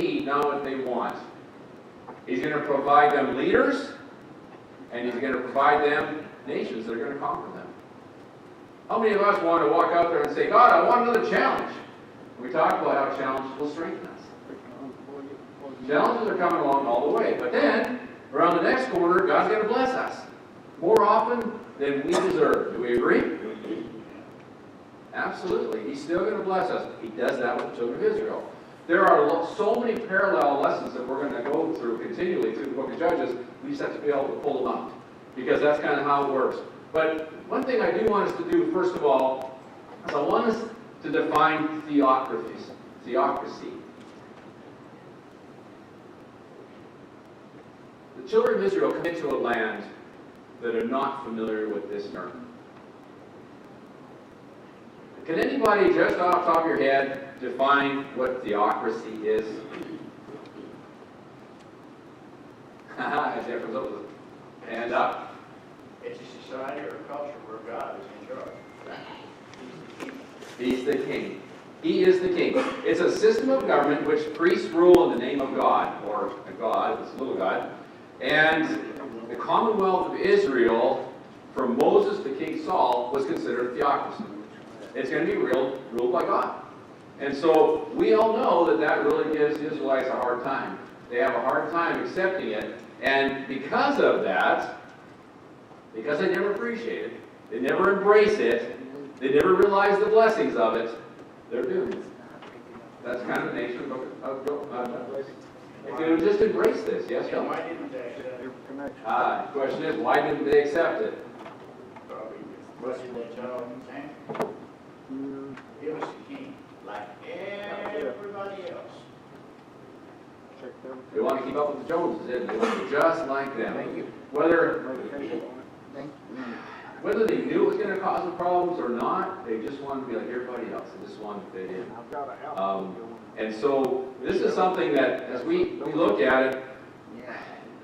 need, not what they want. He's going to provide them leaders, and he's going to provide them nations that are going to conquer them. How many of us want to walk out there and say, God, I want another challenge? We talked about how challenges will strengthen us. Challenges are coming along all the way. But then, around the next corner, God's going to bless us. More often than we deserve. Do we agree? Absolutely. He's still going to bless us. He does that with the children of Israel. There are so many parallel lessons that we're going to go through continually through the book of Judges. We just have to be able to pull them out. Because that's kind of how it works. But one thing I do want us to do, first of all, is I want us to define theocracy. The children of Israel come into a land that are not familiar with this term. Can anybody, just off the top of your head, define what theocracy is? Jefferson, up with a hand up. It's a society or a culture where God is in charge. He's the king. He is the king. It's a system of government which priests rule in the name of God, or a god, this little god. And the Commonwealth of Israel, from Moses to King Saul, was considered a theocracy. It's going to be ruled by God. And so we all know that that really gives the Israelites a hard time. They have a hard time accepting it. And because of that, because they never appreciate it, they never embrace it, they never realize the blessings of it, they're doomed. That's kind of the nature of if they would just embrace this, yes, And why didn't they accept it? the question is, why didn't they accept it? Probably wasn't that child saying? Give us a king like everybody else. They want to keep up with the Joneses, didn't they? They want to be just like them. Whether they knew it was going to cause them problems or not, they just wanted to be like everybody else. They just wanted to fit in. And so this is something that, as we look at it,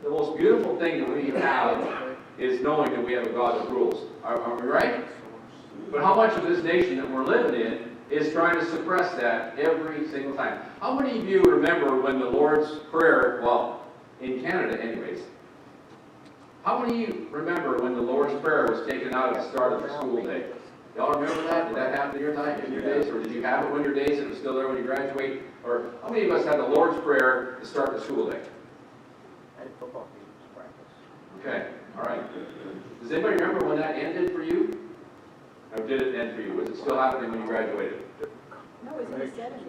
the most beautiful thing that we have is knowing that we have a God that rules. Are we right? But how much of this nation that we're living in is trying to suppress that every single time? How many of you remember when the Lord's Prayer, well, in Canada anyways, how many of you remember when the Lord's Prayer was taken out at the start of the school day? Y'all remember that? Did that happen in your time, in your days? Or did you have it when your days and it was still there when you graduate? Or how many of us had the Lord's Prayer to start the school day? Okay, all right. Does anybody remember when that ended for you? Or did it end for you? Was it still happening when you graduated? No, it was in the 70s.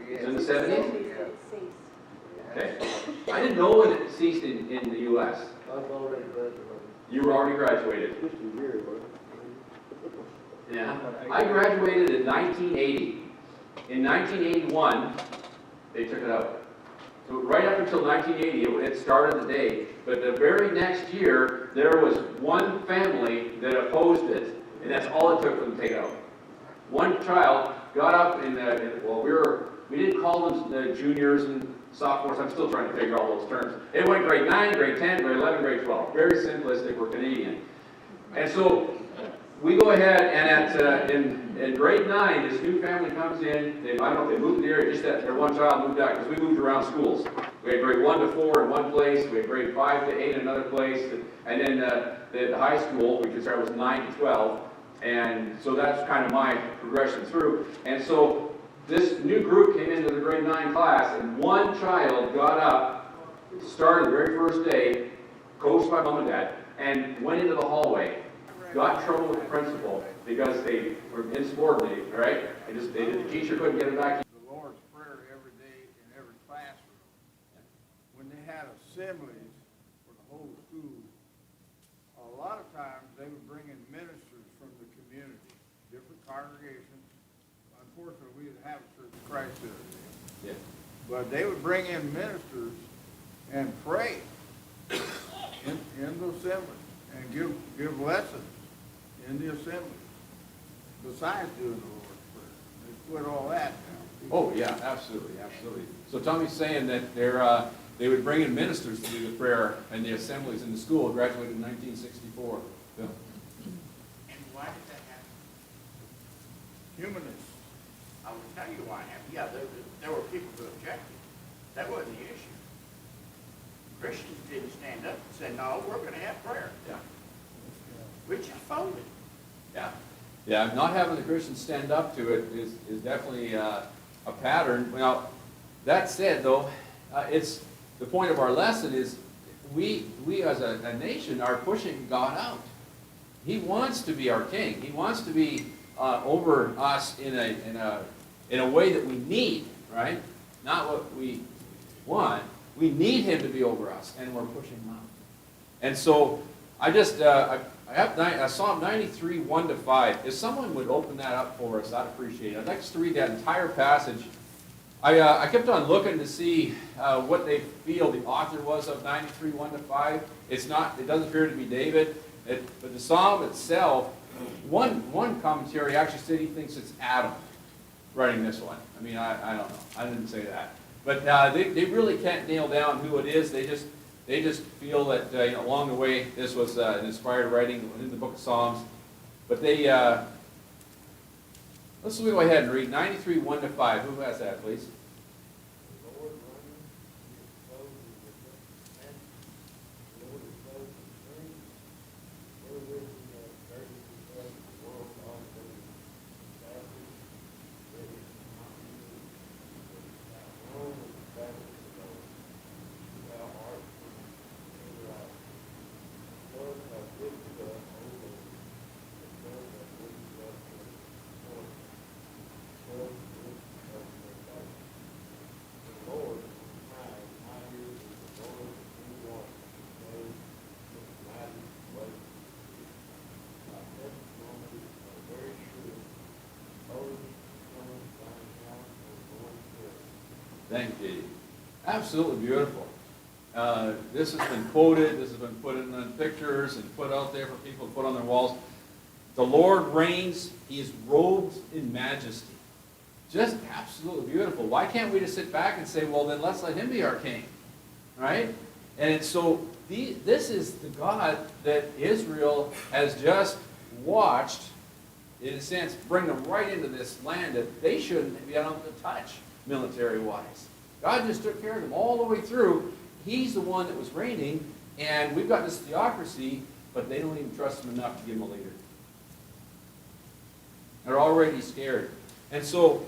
It was in the 70s? It ceased. Okay. I didn't know when it ceased in the U.S. You were already graduated. Yeah. I graduated in 1980. In 1981, they took it out. So right up until 1980, it started the day. But the very next year, there was one family that opposed it. And that's all it took for them to take it out. One child got up we didn't call them the juniors and sophomores. I'm still trying to figure out all those terms. It went grade 9, grade 10, grade 11, grade 12. Very simplistic. We're Canadian. And so we go ahead and in grade 9, this new family comes in. I don't know if they moved to the area, just that their one child moved out because we moved around schools. We had grade 1 to 4 in one place. We had grade 5 to 8 in another place. And then the high school, we could start with 9 to 12. And so that's kind of my progression through. And so this new group came into the grade 9 class, and one child got up, started the very first day, coached by mom and dad, and went into the hallway. Got in trouble with the principal because they were insubordinate, right? The teacher couldn't get it back. The Lord's Prayer every day in every classroom. When they had assemblies for the whole school, a lot of times they would bring in ministers from the community, different congregations. Unfortunately, we didn't have a Church of Christ there. Yeah. But they would bring in ministers and pray in the assembly and give lessons in the assembly. Besides doing the Lord's Prayer, they quit all that now. Oh yeah, absolutely. So Tommy's saying that they would bring in ministers to do the prayer and the assemblies in the school. Graduated in 1964. Bill. And why did that happen? Humanists. I will tell you why it happened. Yeah, there were people who objected. That wasn't the issue. Christians didn't stand up and say, no, we're going to have prayer. Yeah. We just folded. Yeah. Yeah, not having the Christians stand up to it is definitely a pattern. Now, that said, though, it's the point of our lesson is we as a nation are pushing God out. He wants to be our king. He wants to be over us in a way that we need, right? Not what we want. We need him to be over us, and we're pushing him out. And so I just I have Psalm 93, 1-5. If someone would open that up for us, I'd appreciate it. I'd like us to read that entire passage. I kept on looking to see what they feel the author was of 93, 1-5. It doesn't appear to be David. But the psalm itself, one commentary actually said he thinks it's Adam writing this one. I mean, I don't know. I didn't say that. But they really can't nail down who it is. They just feel that along the way this was an inspired writing in the book of Psalms. But let's go ahead and read 93, 1-5. Who has that, please? Thank you. Absolutely beautiful. This has been quoted. This has been put in the pictures and put out there for people to put on their walls. The Lord reigns. He is robed in majesty. Just absolutely beautiful. Why can't we just sit back and say, well, then let's let him be our king? Right? And so this is the God that Israel has just watched, in a sense, bring them right into this land that they shouldn't be able to touch military-wise. God just took care of them all the way through. He's the one that was reigning, and we've got this theocracy, but they don't even trust him enough to give him a leader. They're already scared. And so,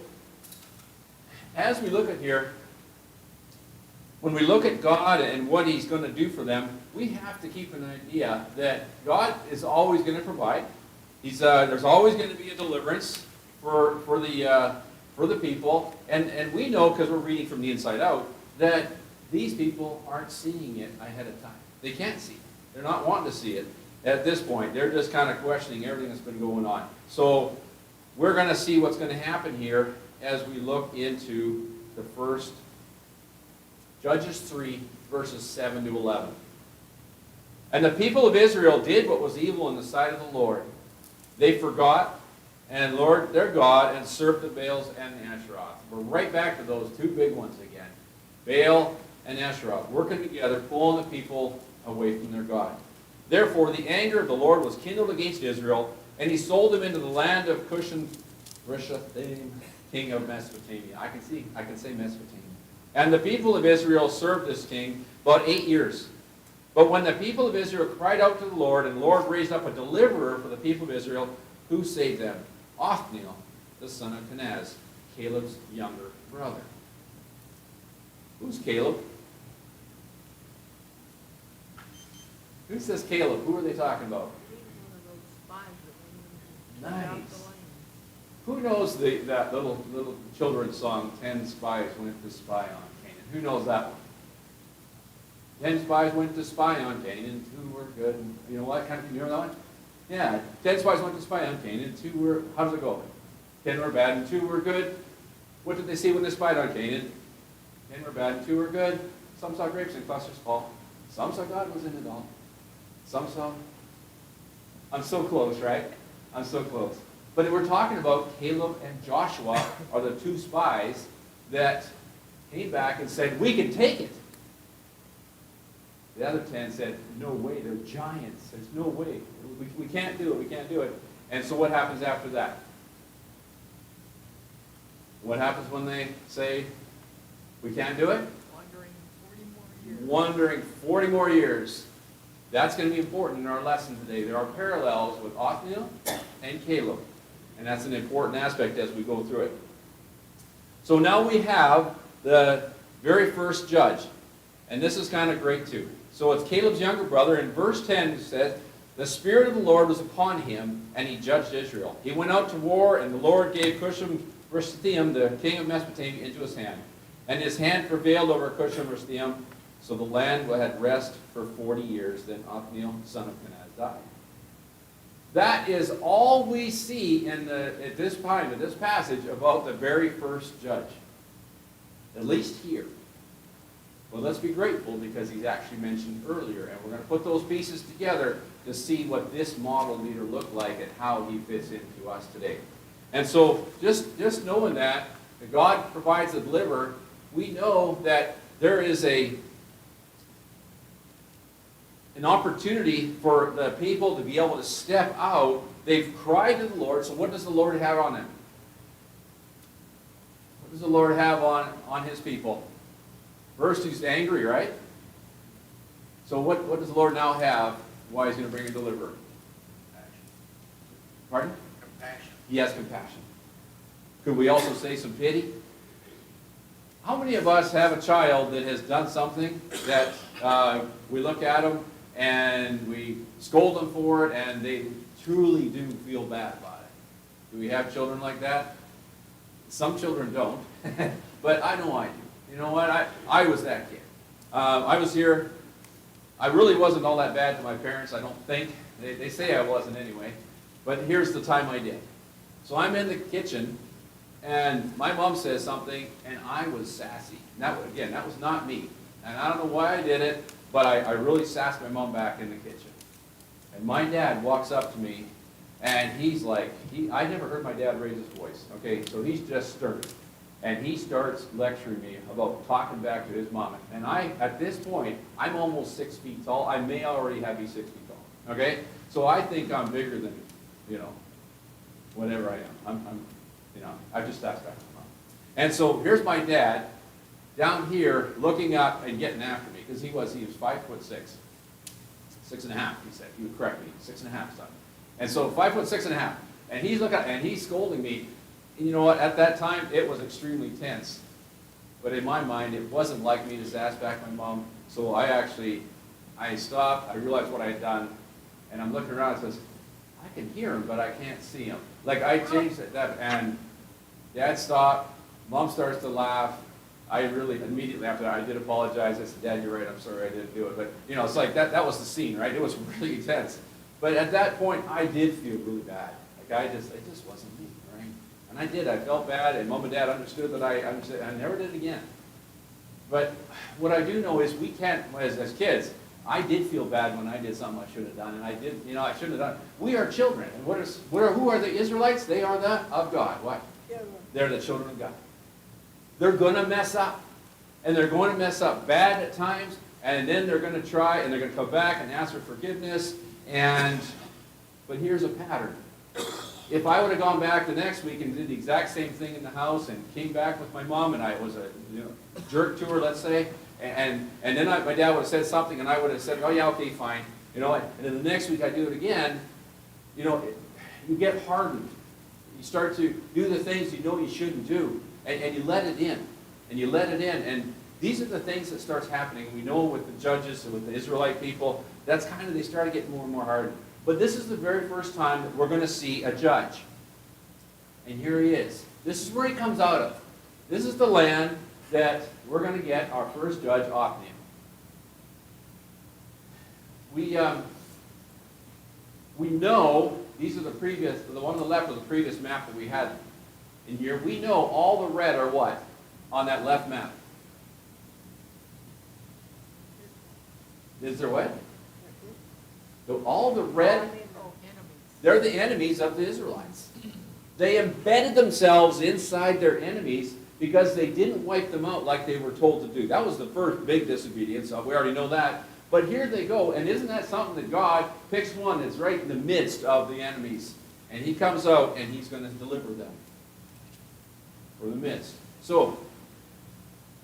as we look at here, when we look at God and what he's going to do for them, we have to keep an idea that God is always going to provide. There's always going to be a deliverance for the people. And we know, because we're reading from the inside out, that these people aren't seeing it ahead of time. They can't see it. They're not wanting to see it at this point. They're just kind of questioning everything that's been going on. So we're going to see what's going to happen here as we look into the first Judges 3, verses 7-11. And the people of Israel did what was evil in the sight of the Lord. They forgot and Lord, their God, and served the Baals and the Asheroth. We're right back to those two big ones again. Baal and Asheroth, working together, pulling the people away from their God. Therefore, the anger of the Lord was kindled against Israel, and he sold them into the land of Cushan-Rishathaim, king of Mesopotamia. I can say Mesopotamia. And the people of Israel served this king about 8 years. But when the people of Israel cried out to the Lord, and the Lord raised up a deliverer for the people of Israel, who saved them? Othniel, the son of Kenaz, Caleb's younger brother. Who's Caleb? Who says Caleb? Who are they talking about? Nice. Who knows that little children's song, 10 spies went to spy on Canaan? Who knows that one? 10 spies went to spy on Canaan, 2 were good. You know what? You know that one? Yeah, 10 spies went to spy on Canaan, 2 were, how does it go? 10 were bad and 2 were good. What did they see when they spied on Canaan? 10 were bad and 2 were good. Some saw grapes and clusters fall. Some saw God was in it all. Some saw... I'm so close, right? I'm so close. But we're talking about Caleb and Joshua are the 2 spies that came back and said, we can take it. The other 10 said, no way, they're giants. There's no way. We can't do it. We can't do it. And so what happens after that? What happens when they say, we can't do it? wondering 40 more years. That's going to be important in our lesson today. There are parallels with Othniel and Caleb. And that's an important aspect as we go through it. So now we have the very first judge. And this is kind of great too. So it's Caleb's younger brother. In verse 10 it says, the Spirit of the Lord was upon him, and he judged Israel. He went out to war, and the Lord gave Cusham-Rishathaim, the king of Mesopotamia, into his hand. And his hand prevailed over Cusham-Rishathaim, so the land had rest for 40 years. Then Othniel, son of Kenaz, died. That is all we see at this time, in this passage, about the very first judge. At least here. Well, let's be grateful because he's actually mentioned earlier. And we're going to put those pieces together to see what this model leader looked like and how he fits into us today. And so just knowing that God provides a deliverer, we know that there is an opportunity for the people to be able to step out. They've cried to the Lord, so what does the Lord have on them? What does the Lord have on his people? First, he's angry, right? So what does the Lord now have? Why he's going to bring a deliverer? Pardon? Compassion. He has compassion. Could we also say some pity? How many of us have a child that has done something that we look at them and we scold them for it and they truly do feel bad about it? Do we have children like that? Some children don't, but I know I do. You know what? I was that kid. I was here. I really wasn't all that bad to my parents, I don't think. They say I wasn't anyway. But here's the time I did. So I'm in the kitchen, and my mom says something, and I was sassy. That was not me. And I don't know why I did it, but I really sassed my mom back in the kitchen. And my dad walks up to me, and he's like, I never heard my dad raise his voice. Okay, so he's just stern. And he starts lecturing me about talking back to his mom. And at this point, I'm almost 6 feet tall. I may already have be 6 feet tall. Okay? So I think I'm bigger than, whatever I am. I just asked back to my mom. And so here's my dad down here looking up and getting after me. Because he was 5'6". 6.5, he said. He would correct me. 6.5, son. And so 5'6.5". And he's looking and he's scolding me. And you know what? At that time, it was extremely tense. But in my mind, it wasn't like me to sass back my mom. So I stopped. I realized what I had done. And I'm looking around and says, I can hear him, but I can't see him. Like I changed that. And Dad stopped. Mom starts to laugh. I really, immediately after that, I did apologize. I said, Dad, you're right. I'm sorry I didn't do it. But, it's like that was the scene, right? It was really intense. But at that point, I did feel really bad. Like it just wasn't me. And I did. I felt bad, and Mom and Dad understood that I understood. I never did it again. But what I do know is we can't, as kids, I did feel bad when I did something I shouldn't have done, and I did, I shouldn't have done. We are children, and who are the Israelites? They are the of God. What? They're the children of God. They're going to mess up, and they're going to mess up bad at times, and then they're going to try, and they're going to come back and ask for forgiveness. But here's a pattern. If I would have gone back the next week and did the exact same thing in the house and came back with my mom and I was a jerk to her, let's say, and then my dad would have said something and I would have said, oh yeah, okay, fine. And then the next week I do it again, you get hardened. You start to do the things you shouldn't do, and you let it in. And you let it in. And these are the things that starts happening. We know with the judges and with the Israelite people, that's they started getting more and more hardened. But this is the very first time that we're going to see a judge. And here he is. This is where he comes out of. This is the land that we're going to get our first judge, Othniel. We know, these are the one on the left of the previous map that we had in here. We know all the red are what on that left map? Is there what? So all the red, they're the enemies of the Israelites. They embedded themselves inside their enemies because they didn't wipe them out like they were told to do. That was the first big disobedience. We already know that. But here they go. And isn't that something that God picks one that's right in the midst of the enemies? And he comes out and he's going to deliver them. For the midst. So,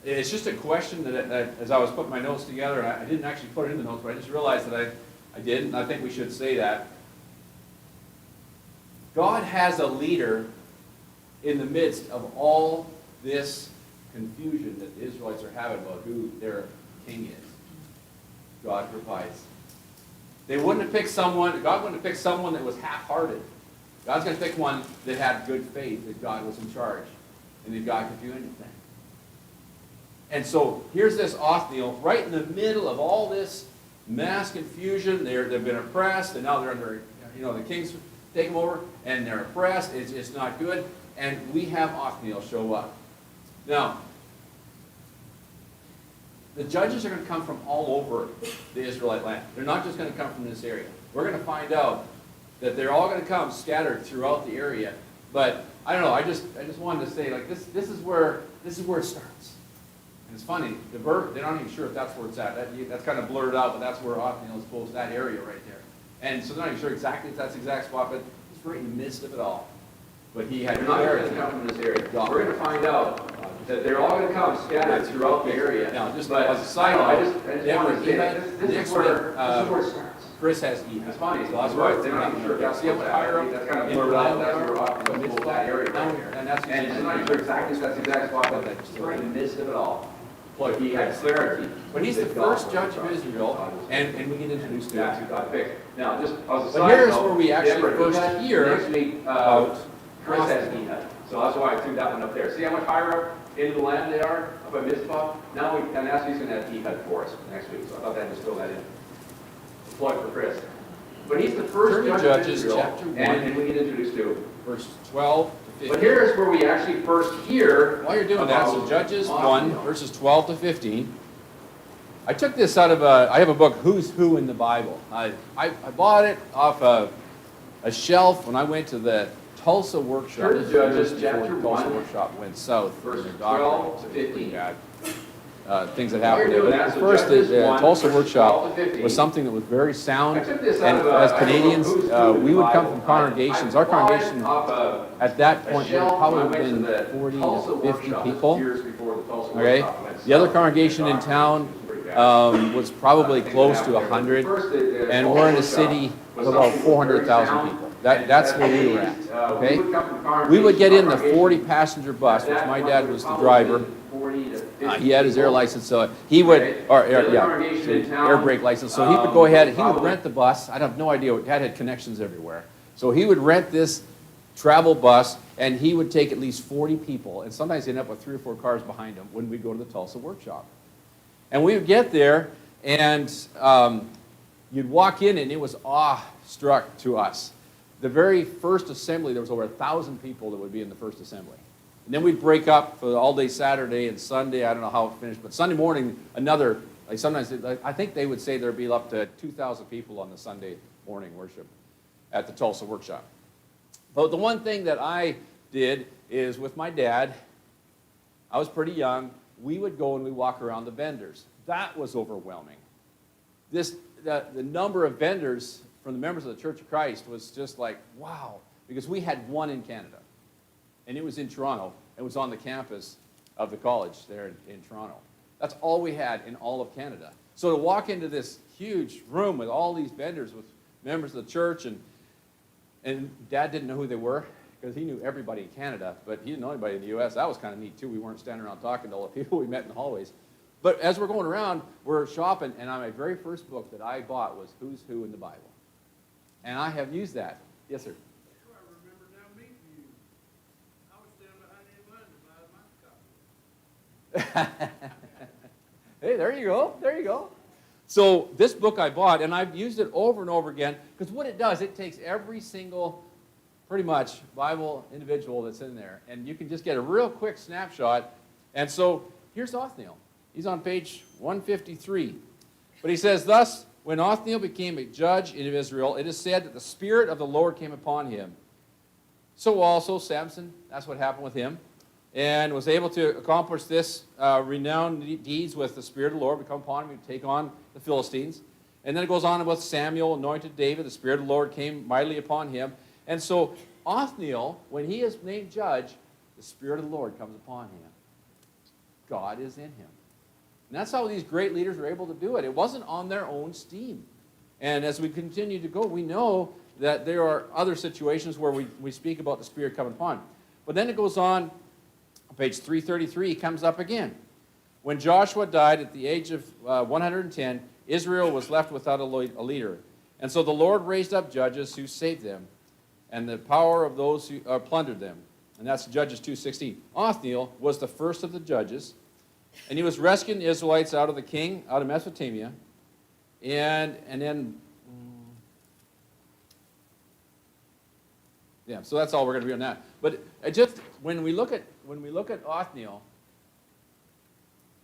it's just a question that as I was putting my notes together, and I didn't actually put it in the notes, but I just realized that I did, and I think we should say that. God has a leader in the midst of all this confusion that the Israelites are having about who their king is. God provides. They wouldn't have picked someone, God wouldn't have picked someone that was half-hearted. God's going to pick one that had good faith, that God was in charge, and that God could do anything. And so here's this Othniel, right in the middle of all this mass confusion. They've been oppressed, and now they're under, the king's take them over, and they're oppressed. It's not good. And we have Othniel show up. Now, the judges are going to come from all over the Israelite land. They're not just going to come from this area. We're going to find out that they're all going to come scattered throughout the area. But I don't know. I just wanted to say, like, this is where it starts. And it's funny. They're not even sure if that's where it's at. That's kind of blurred out, but that's where Othniel is close, that area right there. And so they're not even sure exactly if that's the exact spot, but it's right in the midst of it all. But he had not going to come from this area. We're going to find out that they're all going to come scattered throughout the area. Now, just as a side note, I just wanted to say this is where it starts. Chris has Ehud. It's funny. So that's why they're not even sure. See how much higher up? That's kind of blurred out. That's where Othniel is, that area down here. And it's not even sure exactly if that's the exact spot, but it's right in the midst of it all. But he had clarity. But he's the first judge of Israel, and we get introduced to that's who God picked. Now, just as a side note, here's where we actually first hear next week, Chris has Ehud. So that's why I threw that one up there. See how much higher up into the land they are up at Mizpah? Now, and that's he's going to have Ehud for us next week. So I thought that just throw that in. Plug for Chris. But he's the first judge of Israel, chapter 1, and we get introduced to verse 12 to 15. But here's where we actually first hear. While you're doing that, so Judges 1, verses 12 to 15. I took this out of I have a book, Who's Who in the Bible. I bought it off a shelf when I went to the Tulsa workshop. Turn to Judges chapter 1. Tulsa workshop went south. Verses 12 to 15. Things that happened there. But first, the Tulsa workshop was something that was very sound. And as Canadians, we would come from congregations. Our congregation at that point would probably have been 40 to 50 people. Okay? The other congregation in town was probably close to 100. And we're in a city of about 400,000 people. That's where we were at. Okay? We would get in the 40-passenger bus, which my dad was the driver. He had his air license, so he would, air brake license. So he would go ahead and he would rent the bus. I have no idea. Dad had connections everywhere. So he would rent this travel bus, and he would take at least 40 people. And sometimes he'd end up with 3 or 4 cars behind him when we'd go to the Tulsa workshop. And we would get there, and you'd walk in, and it was awe-struck to us. The very first assembly, there was over 1,000 people that would be in the first assembly. And then we'd break up for all day Saturday and Sunday. I don't know how it finished, but Sunday morning, another, like sometimes, I think they would say there'd be up to 2,000 people on the Sunday morning worship at the Tulsa workshop. But the one thing that I did is with my dad, I was pretty young, we would go and we'd walk around the vendors. That was overwhelming. The number of vendors from the members of the Church of Christ was just like, wow, because we had one in Canada. And it was in Toronto. It was on the campus of the college there in Toronto. That's all we had in all of Canada. So to walk into this huge room with all these vendors, with members of the church, and Dad didn't know who they were because he knew everybody in Canada, but he didn't know anybody in the U.S. That was kind of neat, too. We weren't standing around talking to all the people we met in the hallways. But as we're going around, we're shopping, and my very first book that I bought was Who's Who in the Bible. And I have used that. Yes, sir. Hey, there you go. There you go. So this book I bought, and I've used it over and over again, because what it does, it takes every single, pretty much, Bible individual that's in there, and you can just get a real quick snapshot. And so here's Othniel. He's on page 153. But he says, thus, when Othniel became a judge in Israel, it is said that the Spirit of the Lord came upon him. So also Samson, that's what happened with him, and was able to accomplish this renowned deeds with the Spirit of the Lord would come upon him to take on the Philistines. And then it goes on with Samuel anointed David. The Spirit of the Lord came mightily upon him. And so Othniel, when he is named judge, the Spirit of the Lord comes upon him. God is in him. And that's how these great leaders were able to do it. It wasn't on their own steam. And as we continue to go, we know that there are other situations where we speak about the Spirit coming upon. But then it goes on page 333, comes up again. When Joshua died at the age of 110, Israel was left without a leader. And so the Lord raised up judges who saved them, and the power of those who plundered them. And that's Judges 2:16. Othniel was the first of the judges, and he was rescuing the Israelites out of the king, out of Mesopotamia. And then, yeah, so that's all we're going to be on that. But just when we look at Othniel,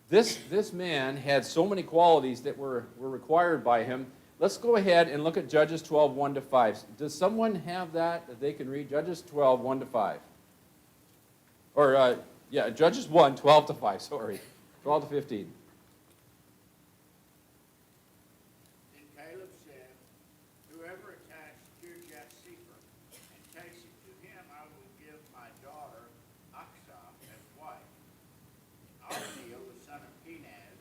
this man had so many qualities that were required by him. Let's go ahead and look at Judges 12, 1-5. Does someone have that they can read? Judges 12, 1-5. Or, Judges 1, 12-5, sorry. 12-15. Then Caleb said, whoever attacks Kirjath-Sepher and takes it to him, I will give my daughter Aksah as wife. Othniel, the son of Kenaz,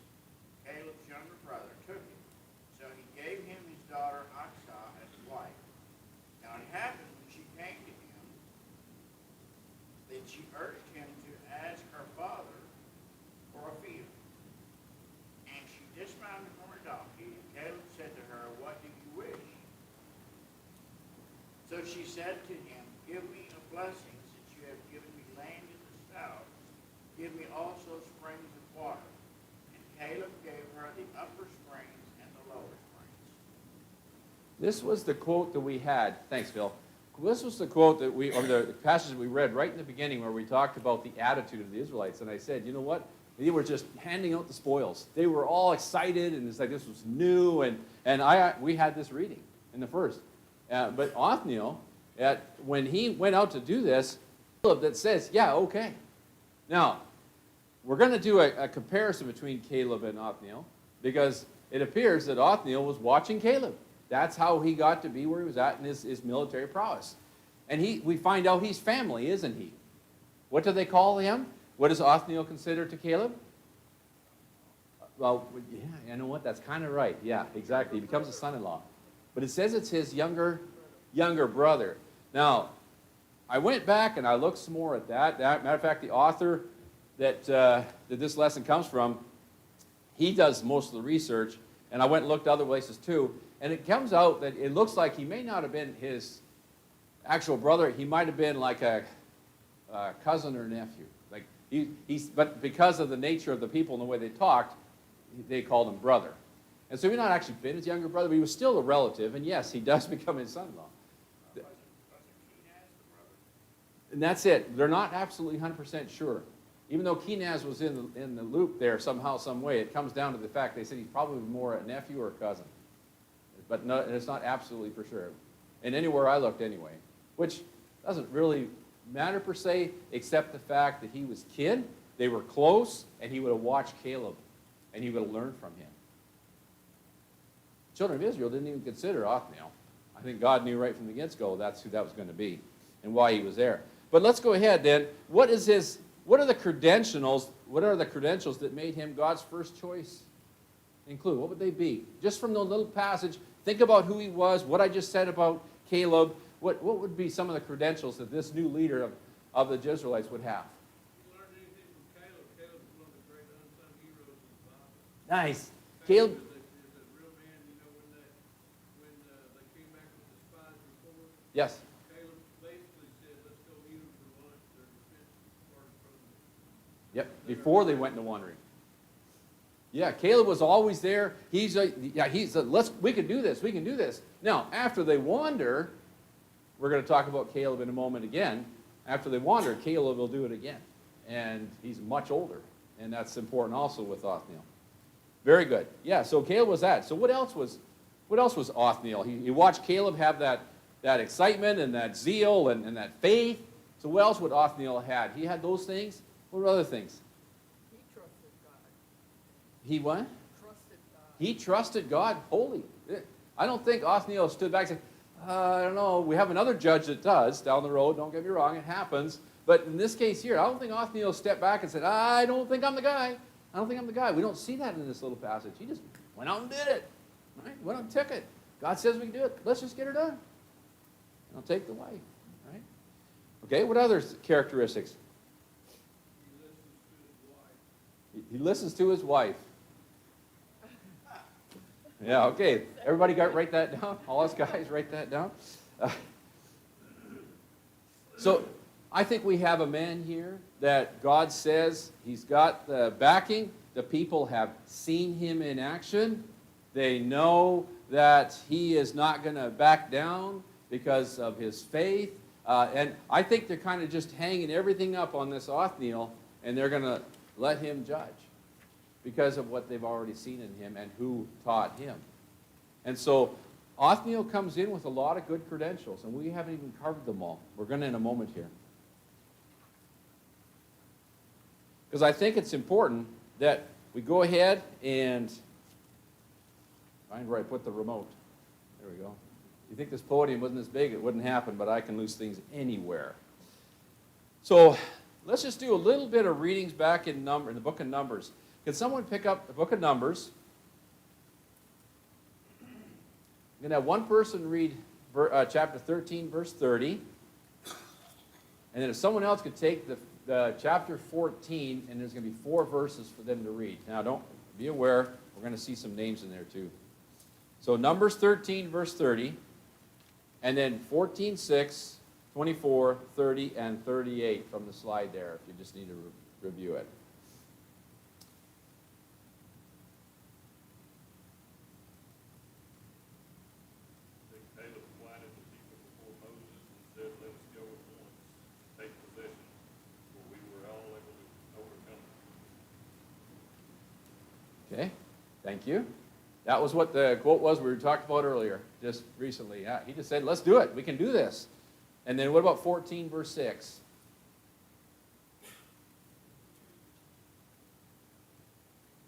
Caleb's younger brother, took it. So he gave him his daughter Aksah as wife. Now it happened when she came to him that she urged him to ask her father for a field. And she dismounted from her donkey, and Caleb said to her, what do you wish? So she said to him, give me a blessing, since you have given me land in the south. Give me also springs of water. And Caleb gave her the upper springs and the lower springs. This was the quote that we had. Thanks, Phil. This was the quote that or the passage that we read right in the beginning where we talked about the attitude of the Israelites. And I said, you know what? They were just handing out the spoils. They were all excited, and it's like this was new. And we had this reading in the first. But Othniel, when he went out to do this, that says, yeah, okay. Now, we're going to do a comparison between Caleb and Othniel because it appears that Othniel was watching Caleb. That's how he got to be where he was at in his military prowess. And we find out he's family, isn't he? What do they call him? What does Othniel consider to Caleb? Well, yeah, you know what? That's kind of right. Yeah, exactly. He becomes a son-in-law. But it says it's his younger brother. Now, I went back and I looked some more at that. Matter of fact, the author that this lesson comes from, he does most of the research, and I went and looked other places too. And it comes out that it looks like he may not have been his actual brother. He might have been like a cousin or nephew. Like but because of the nature of the people and the way they talked, they called him brother. And so he not actually been his younger brother, but he was still a relative. And yes, he does become his son-in-law. And that's it. They're not absolutely 100% sure. Even though Kenaz was in the loop there somehow, some way, it comes down to the fact they said he's probably more a nephew or a cousin. But no, it's not absolutely for sure. And anywhere I looked anyway, which doesn't really matter per se, except the fact that he was kin, they were close, and he would have watched Caleb, and he would have learned from him. Children of Israel didn't even consider Othniel. I think God knew right from the get-go that's who that was going to be and why he was there. But let's go ahead then. What are the credentials that made him God's first choice? Include. What would they be? Just from the little passage, think about who he was, what I just said about Caleb. What would be some of the credentials that this new leader of the Israelites would have? You learn anything from Caleb. Caleb's one of the great unsung heroes of the Bible. Nice. Caleb. Is a real man, you know, when they came back with the spies report. Yes. Caleb basically said, let's go eat them for lunch. Their defense started from them. Yep. Before they went into wandering. Yeah, Caleb was always there. We can do this. We can do this. Now, after they wander, we're going to talk about Caleb in a moment again. After they wander, Caleb will do it again. And he's much older. And that's important also with Othniel. Very good. Yeah, so Caleb was that. So what else was Othniel? He watched Caleb have that excitement and that zeal and that faith. So what else would Othniel have had? He had those things. What were other things? He trusted God. He what? Trusted God. He trusted God wholly. I don't think Othniel stood back and said, I don't know, we have another judge that does down the road, don't get me wrong, it happens. But in this case here, I don't think Othniel stepped back and said, I don't think I'm the guy. I don't think I'm the guy. We don't see that in this little passage. He just went out and did it. Right? Went out and took it. God says we can do it. Let's just get her done. And I'll take the wife. Right? Okay, what other characteristics? He listens to his wife. Yeah, okay. Everybody write that down? All us guys, write that down. So I think we have a man here that God says he's got the backing. The people have seen him in action. They know that he is not going to back down because of his faith. And I think they're kind of just hanging everything up on this Othniel, and they're going to let him judge because of what they've already seen in him and who taught him. And so Othniel comes in with a lot of good credentials, and we haven't even covered them all. We're going to in a moment here. Because I think it's important that we go ahead and find where I put the remote. There we go. You think this podium wasn't this big, it wouldn't happen, but I can lose things anywhere. So let's just do a little bit of readings back in the book of Numbers. Can someone pick up the book of Numbers? I'm going to have one person read chapter 13, verse 30. And then if someone else could take the chapter 14, and there's going to be 4 verses for them to read. Now, don't be aware, we're going to see some names in there too. So Numbers 13, verse 30, and then 14, 6, 24, 30, and 38 from the slide there, if you just need to review it. Caleb quieted the people before Moses and said, let us go at once, take possession, for we were all able to overcome them. Okay, thank you. That was what the quote was we talked about earlier, just recently. Yeah, he just said, let's do it. We can do this. And then what about 14, verse 6?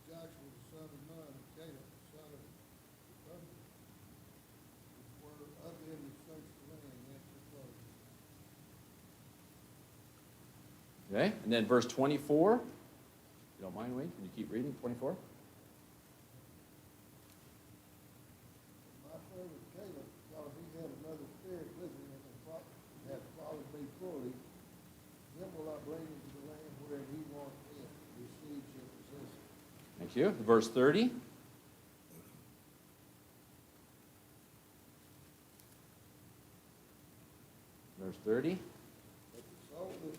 Joshua the son of Nun, and Caleb the son of Jefferson, which were of them that searched the land after the flood. Okay, and then verse 24. If you don't mind, Wayne, can you keep reading 24? My servant Caleb, because he had another spirit with him and had followed me fully, him will I bring into the land where he wants it, his seed shall possess it. Thank you. Verse 30. Verse 30. But the soul that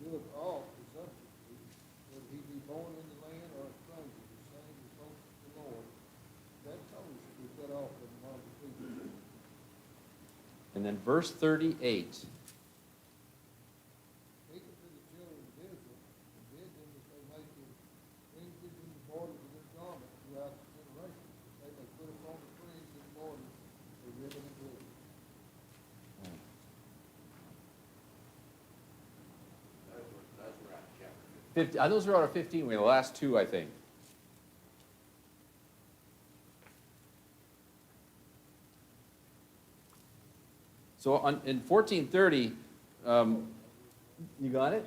doeth aught presumptuously, whether he be born in the land or a stranger, the same reproacheth the Lord, that soul should be cut off from among the people. And then verse 38. Speak unto the children of Israel, and bid them that they make them fringes in the borders of their garment throughout the generations, that they may put upon the fringe in the borders a ribbon of blue. That's right, chapter 50, those are out of 15. We have the last 2, I think. So in 14:30, you got it?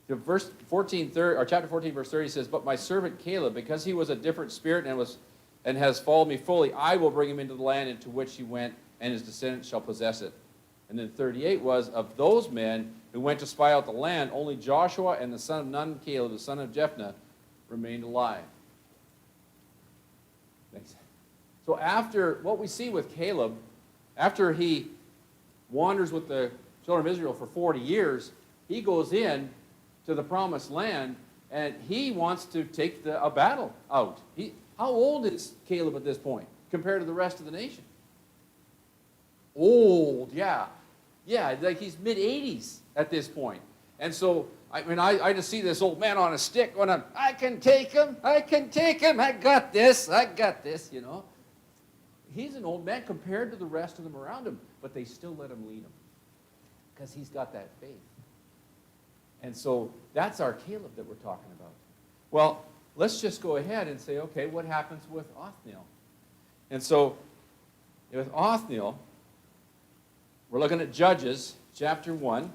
The verse 14:30, or chapter 14, verse 30 says, "But my servant Caleb, because he was a different spirit and has followed me fully, I will bring him into the land into which he went, and his descendants shall possess it." And then 38 was, "Of those men who went to spy out the land, only Joshua and the son of Nun, Caleb, the son of Jephunneh, remained alive." Thanks. So after what we see with Caleb, after he wanders with the children of Israel for 40 years, he goes in to the promised land, and he wants to take a battle out. How old is Caleb at this point compared to the rest of the nation? Old, yeah. Yeah, like he's mid-80s at this point. And so, I just see this old man on a stick going on, I can take him, I got this, you know. He's an old man compared to the rest of them around him, but they still let him lead them because he's got that faith. And so that's our Caleb that we're talking about. Well, let's just go ahead and say, okay, what happens with Othniel? And so with Othniel, we're looking at Judges chapter 1.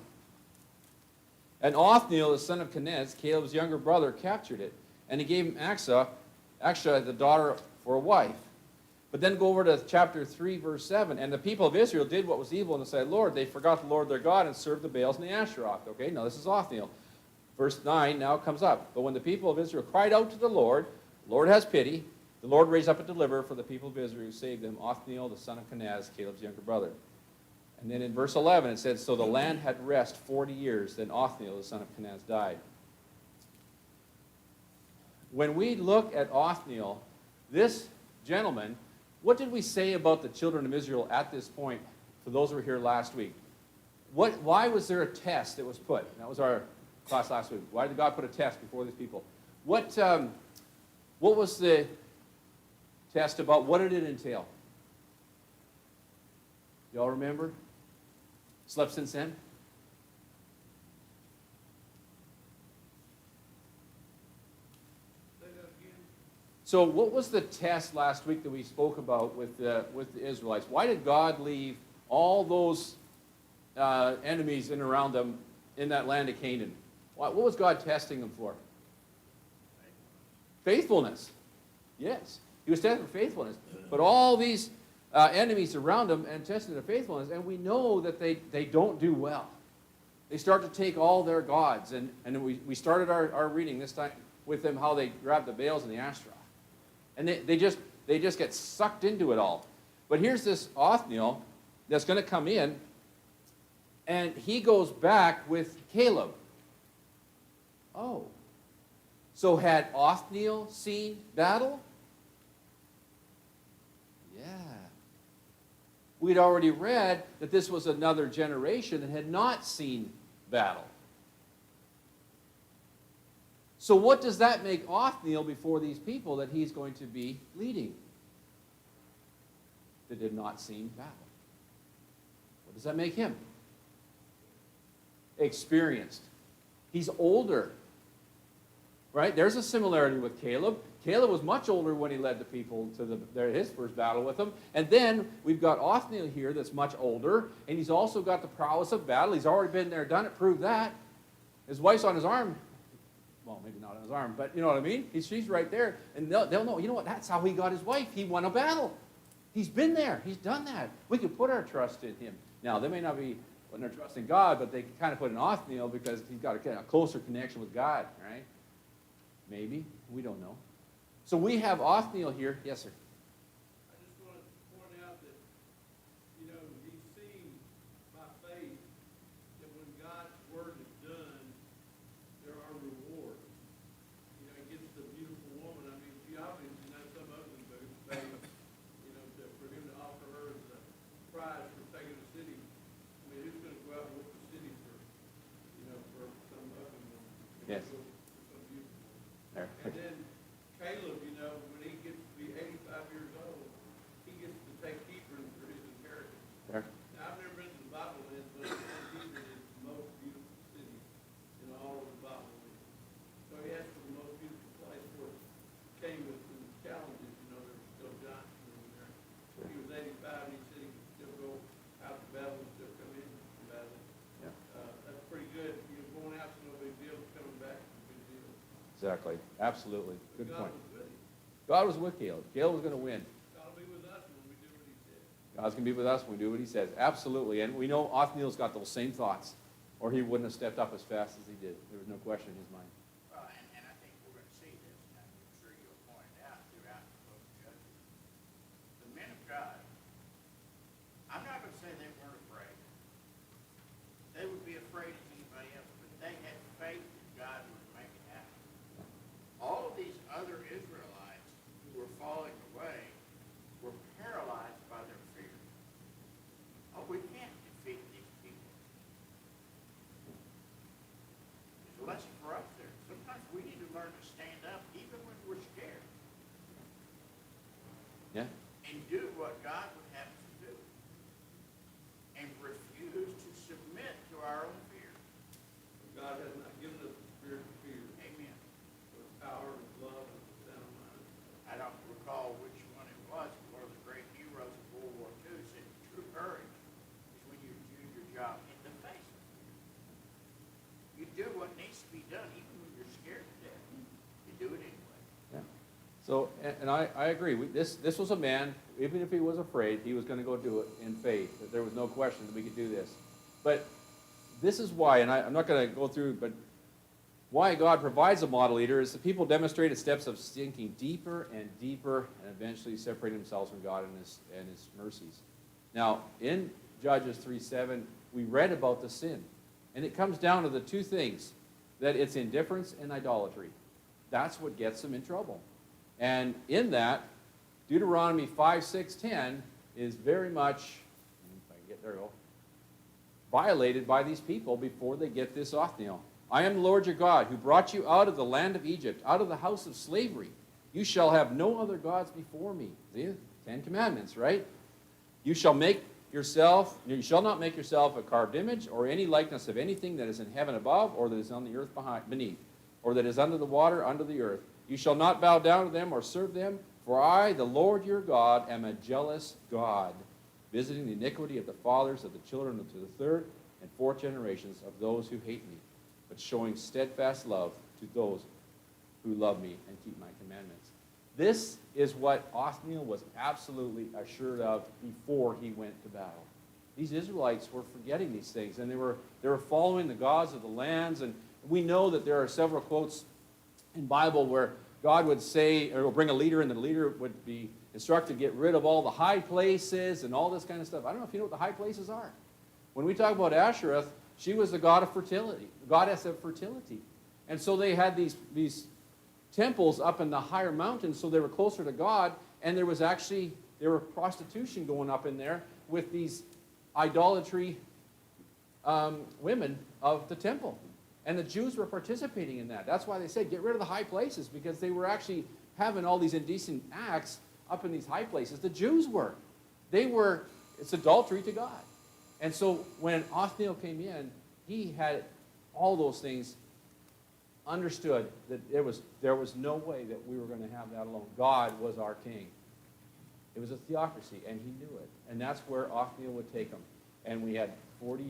And Othniel, the son of Kenaz, Caleb's younger brother, captured it. And he gave him Aksa, the daughter, for a wife. But then go over to chapter 3, verse 7. And the people of Israel did what was evil in the sight of the Lord. They forgot the Lord their God and served the Baals and the Asheroth. Okay, now this is Othniel. Verse 9 now comes up. But when the people of Israel cried out to the Lord has pity. The Lord raised up a deliverer for the people of Israel who saved them, Othniel, the son of Kenaz, Caleb's younger brother. And then in verse 11 it says, so the land had rest 40 years. Then Othniel, the son of Kenaz, died. When we look at Othniel, this gentleman, what did we say about the children of Israel at this point, for those who were here last week? Why was there a test that was put? That was our class last week. Why did God put a test before these people? What was the test about? What did it entail? Y'all remember? Slept since then? So what was the test last week that we spoke about with the Israelites? Why did God leave all those enemies in around them in that land of Canaan? What was God testing them for? Faithfulness. Yes. He was testing for faithfulness. But all these enemies around them and testing their faithfulness, and we know that they don't do well. They start to take all their gods. And we started our reading this time with them how they grabbed the Baals and the Asherah. And they just get sucked into it all. But here's this Othniel that's going to come in, and he goes back with Caleb. Oh. So had Othniel seen battle? Yeah. We'd already read that this was another generation that had not seen battle. So what does that make Othniel before these people that he's going to be leading? That did not see battle. What does that make him? Experienced. He's older. Right? There's a similarity with Caleb. Caleb was much older when he led the people to his first battle with them. And then we've got Othniel here that's much older, and he's also got the prowess of battle. He's already been there, done it, proved that. His wife's on his arm. Well, maybe not on his arm, but you know what I mean? She's right there, and they'll know, you know what, that's how he got his wife. He won a battle. He's been there. He's done that. We can put our trust in him. Now, they may not be putting their trust in God, but they can kind of put in Othniel because he's got a closer connection with God, right? Maybe. We don't know. So we have Othniel here. Yes, sir. I just want to point out that, you know, he's seen by faith that when God's word is done, there are rewards. You know, he gets the beautiful woman. I mean, she obviously knows some husband faith, you know, for him to offer her as a prize for taking the city. I mean, who's going to go out and work the city for, you know, for some husband woman? Yes. There. And then Caleb, you know, when he gets to be 85 years old, he gets to take Hebron for his inheritance. There. Now, I've never been to the Bible land, but Hebron is the most beautiful city in all of the Bible land. So he asked for the most beautiful place for it. Came with some challenges, you know, there was still Johnson over there. He was 85, and he said he could still go out to battle and still come in to battle. Yeah. That's pretty good. You know, going out's no big deal, coming back is a big deal. Exactly. Absolutely. Good God point. was with him. God was with Caleb. Caleb was going to win. God will be with us when we do what he said. God's going to be with us when we do what he says. Absolutely. And we know Othniel's got those same thoughts, or he wouldn't have stepped up as fast as he did. There was no question in his mind. Well, and I think we're going to see this, and I'm sure you'll point it out throughout the book of Judges. The men of God, I'm not going to say they weren't afraid. They would be afraid as anybody else, but they had faith that God would make it happen. All of these other Israelites who were falling away were paralyzed by their fear. Oh, we can't defeat these people. There's a lesson for us there. Sometimes we need to learn to stand up even when we're scared Yeah? and do what God would have us to do and refuse to submit to our own fear. God has not given us the spirit of fear, Amen. but power and love and a sound mind. I don't recall which one it was. One of the great heroes of World War II said, true courage is when you do your job in the face So, and I agree. This was a man, even if he was afraid, he was going to go do it in faith. That there was no question that we could do this. But this is why, and I'm not going to go through, but why God provides a model leader is that people demonstrated steps of sinking deeper and deeper and eventually separating themselves from God and his mercies. Now, in Judges 3:7, we read about the sin. And it comes down to the two things, that it's indifference and idolatry. That's what gets them in trouble. And in that, Deuteronomy 5:6-10 is very much, if I can get there, violated by these people before they get this Othniel. I am the Lord your God, who brought you out of the land of Egypt, out of the house of slavery. You shall have no other gods before me. See, 10 commandments, right? You shall not make yourself a carved image or any likeness of anything that is in heaven above, or that is on the earth beneath, or that is under the water under the earth. You shall not bow down to them or serve them, for I, the Lord your God, am a jealous God, visiting the iniquity of the fathers of the children to the third and fourth generations of those who hate me, but showing steadfast love to those who love me and keep my commandments. This is what Othniel was absolutely assured of before he went to battle. These Israelites were forgetting these things, and they were following the gods of the lands. And we know that there are several quotes in Bible where God would say, or will bring a leader, and the leader would be instructed to get rid of all the high places and all this kind of stuff. I don't know if you know what the high places are. When we talk about Ashereth, she was the god of fertility, the goddess of fertility. And so they had these temples up in the higher mountains, so they were closer to God, and there was prostitution going up in there with these idolatry women of the temple. And the Jews were participating in that. That's why they said, get rid of the high places, because they were actually having all these indecent acts up in these high places. The Jews were. It's adultery to God. And so when Othniel came in, he had all those things understood, that there was no way that we were going to have that alone. God was our king. It was a theocracy, and he knew it. And that's where Othniel would take him. And we had 40